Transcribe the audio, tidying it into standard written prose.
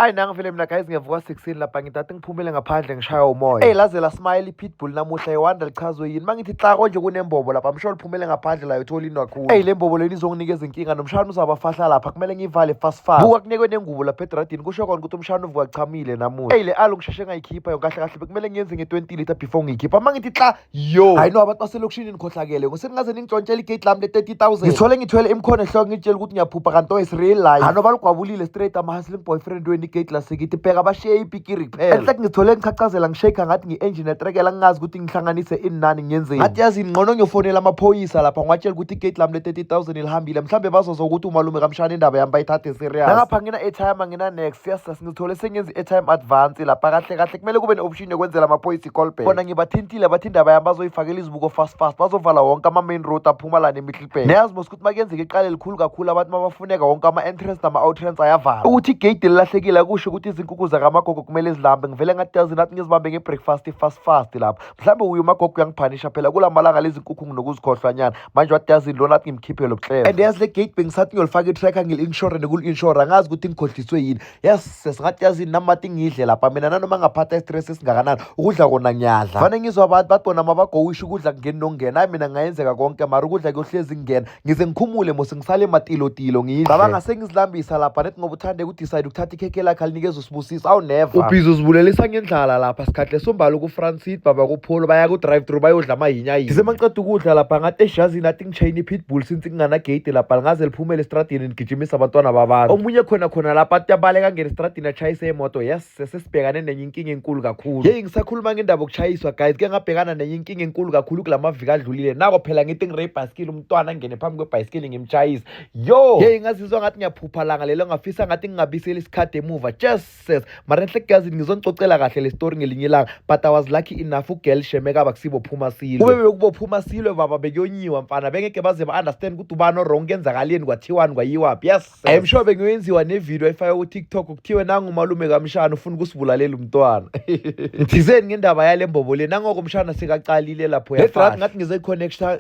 Ayi nangivele mina guys ngiyavuka 16 lapha ngithatha ngiphumele ngaphandle ngishaya umoya. Laze la smile iPitbull namuhla iwanda lichazwe yini. Mangithi xa konje kunembobo lapha msho liphumele ngaphandle la uthola inwakhulu. Le mbobo leni izonginikeza inkinga nomshana uzabafahla lapha kumele ngivale fast. Buka kunikwe nengubo lapha edradini kusho kona ukuthi umshana uvuka chamile namuhla. Le alo ngisheshe ngayikhipha yo kahle kahle bekumele ngiyenze nge20 liter before ngiyikhipha. Mangithi xa yo hayi no abantu baselokishini nikhohlakele ngoseningaze ningijontshela igate lami le30,000. Ngithwele imkhono ehloko ngitshela ukuthi ngiyaphupha kanti is real life. Hano balugwabulile straight ama-hustling boyfriend weni igate lasekithi bheka abashiye ipikiri kuphela. Enhle ngithole ngichachazela ngishake ngathi ngi-engine etrekela ngingazi ukuthi ngihlanganise inani ngiyenzeni. Ngathi yazi ngqono ngiyofonela amaphoyisa lapha ngiwatshela ukuthi igate lami le30,000 lihambile mhlambe bazozwa ukuthi umalume kamshana indaba yami bayithathe serious. Nangapha ngina airtime ngina next ngithole sengenza airtime advance lapha kahle kahle kumele kube ne-option yokwenzela amaphoyisa i-call back. Bona ngibathintile bathi indaba yami bazoyifakela izibuko fast bazovala wonke ama-main road aphuma la ne-Middleburg. Niyazi mos ukuthi makuyenzeka iqala elikhulu kakhulu abantu mabafuneka wonke ama-entrance nama-outrance ayavala ukuthi igate lilahlekile kusho ukuthi izinkukhu zakamagogo kumele zilambe. Ngivele ngathi yazi nathi ngizibambe nge-breakfast fast lapha mhlawumbe uye umagogo uyangiphanisha phela kula malanga lezi nkukhu nginokuzikhohlwanyana manje wathi yazi lo nathi ngimkhiphele lobuhlelo. And yazi le gate bengisathi ngiyolifaka i-tracker ngili-inshore nekuli-inshora ngazi ukuthi ngikhohliswe yini. Yes sesingathi yazi namathi ngidle lapha mina nanoma ngaphatha i-stress esingakanani ukudla kona ngiyadla. Fane ngizwa abantu bathi bona mabagowisha ukudla kungeni nokungena hayi mina ngayenzeka konke mara ukudla kuyohlezi kungena ngize ngikhumule mose ngisale matilotilo ngidle. Baba ngase ngizilambisa lapha nethi ngoba uthande ukudecide ukuthatha ikhekhe lakhe alinikeza uSibusisa awu never. Ubhizi uzibulelisa ngendlala lapha sikhathi lesombalo ku-Francine baba kuPholo baya ku-drive through bayodla amahinya yini. Ngize mangiceda ukudla lapha ngathi eshazi nathi ngishayina iPitbull since ngingana gate lapha ngaze liphumele estradini ngigijimisa abantwana babantu. Omunye khona lapha athi abaleka ngene estradini achayisa imoto. Yes sesibhekane nenye inkinga enkulu kakhulu. Ngisakhuluma ngendaba okuchayiswa guys ke ngabhekana nenye inkinga enkulu kakhulu kulamaviki adlulile. Nako phela ngithi ngire ibhasikili umntwana ngene phambi kwebhasikili ngimchayisa. Yo ngazizwa ngathi ngiyaphupha langa lelo ngafisa ngathi ngingabisela isikhathi emuva just says mara enhle gazi ngizongicocela kahle le story ngelinye ilanga but I was lucky enough ugirl shemeka bakusibo phuma silo kube bekubophuma silo baba bekuyonyiwa mfana bengeke baze ba understand ukuthi ubani wrong kenzakaleni kwathiwani kwayiwapi. Yes I am sure bengiyenziwa ne video efaka ku TikTok kuthiwe nangu umalume kamshana ufuna ukusibulalela umntwana. Ngithizeni ngendaba yale mbobo le nangoko umshana sikaqalile lapho yafasha ngathi ngize connection